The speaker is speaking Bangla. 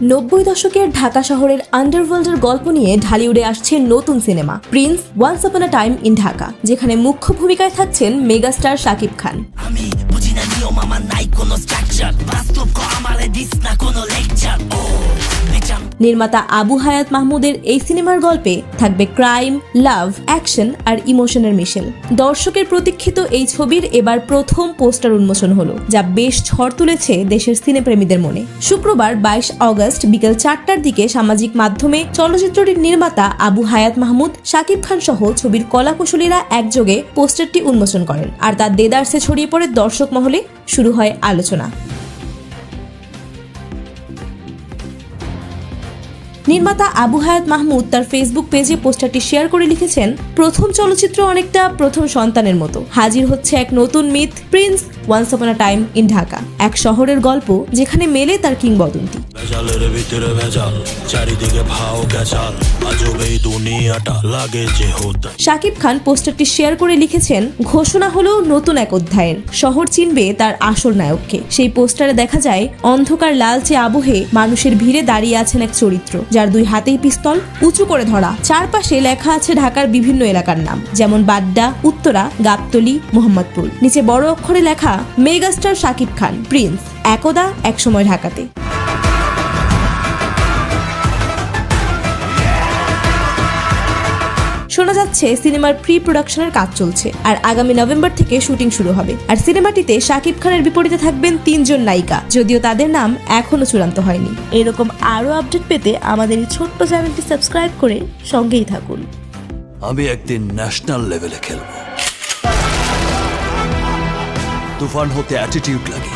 90 দশকের ঢাকা শহরের আন্ডারওয়ার্ল্ডের গল্প নিয়ে ঢালিউডে আসছে নতুন cinema Prince once upon a time in Dhaka, যেখানে মুখ্য ভূমিকায় থাকছেন মেগাস্টার শাকিব খান। নির্মাতা আবু হায়াত মাহমুদের এই সিনেমার গল্পে থাকবে ক্রাইম, লাভ, অ্যাকশন আর ইমোশনের মিশেল। দর্শকের প্রতীক্ষিত এই ছবির এবার প্রথম পোস্টার উন্মোচন হলো, যা বেশ ঝড় তুলেছে দেশের সিনেপ্রেমীদের মনে। শুক্রবার 22 অগস্ট বিকেল 4টার দিকে সামাজিক মাধ্যমে চলচ্চিত্রটির নির্মাতা আবু হায়াত মাহমুদ, শাকিব খান সহ ছবির কলাকুশলীরা একযোগে পোস্টারটি উন্মোচন করেন, আর তার দেদারসে ছড়িয়ে পড়ে দর্শক মহলে। শুরু হয় আলোচনা। নির্মাতা আবু হায়াত মাহমুদ তার ফেসবুক পেজে পোস্টারটি শেয়ার করে লিখেছেন, প্রথম চলচ্চিত্র অনেকটা প্রথম সন্তানের মতো। হাজির হচ্ছে এক নতুন myth, Prince once upon a time in Dhaka, এক শহরের গল্প যেখানে মেলে তার কিংবদন্তি। শাকিব খান পোস্টারটি শেয়ার করে লিখেছেন, ঘোষণা হলো নতুন এক অধ্যায়ের, শহর চিনবে তার আসল নায়ককে। সেই পোস্টারে দেখা যায় অন্ধকার লালচে আবহে মানুষের ভিড়ে দাঁড়িয়ে আছেন এক চরিত্র, যার দুই হাতেই পিস্তল উঁচু করে ধরা। চারপাশে লেখা আছে ঢাকার বিভিন্ন এলাকার নাম, যেমন বাড্ডা, উত্তরা, গাবতলী, মোহাম্মদপুর। নিচে বড় অক্ষরে লেখা মেগাস্টার শাকিব খান, প্রিন্স, একদা একসময় ঢাকাতে। শোনা যাচ্ছে সিনেমার প্রি প্রোডাকশনের কাজ চলছে, আর আগামী নভেম্বর থেকে শুটিং শুরু হবে। আর সিনেমাটিতে শাকিব খানের বিপরীতে থাকবেন 3 জন নায়িকা, যদিও তাদের নাম এখনো চূড়ান্ত হয়নি। এরকম আরো আপডেট পেতে আমাদের এই ছোট্ট চ্যানেলটি সাবস্ক্রাইব করে সঙ্গেই থাকুন। আমি একদিন ন্যাশনাল লেভেলে খেলবো। তুফান হতে অ্যাটিটিউড লাগে।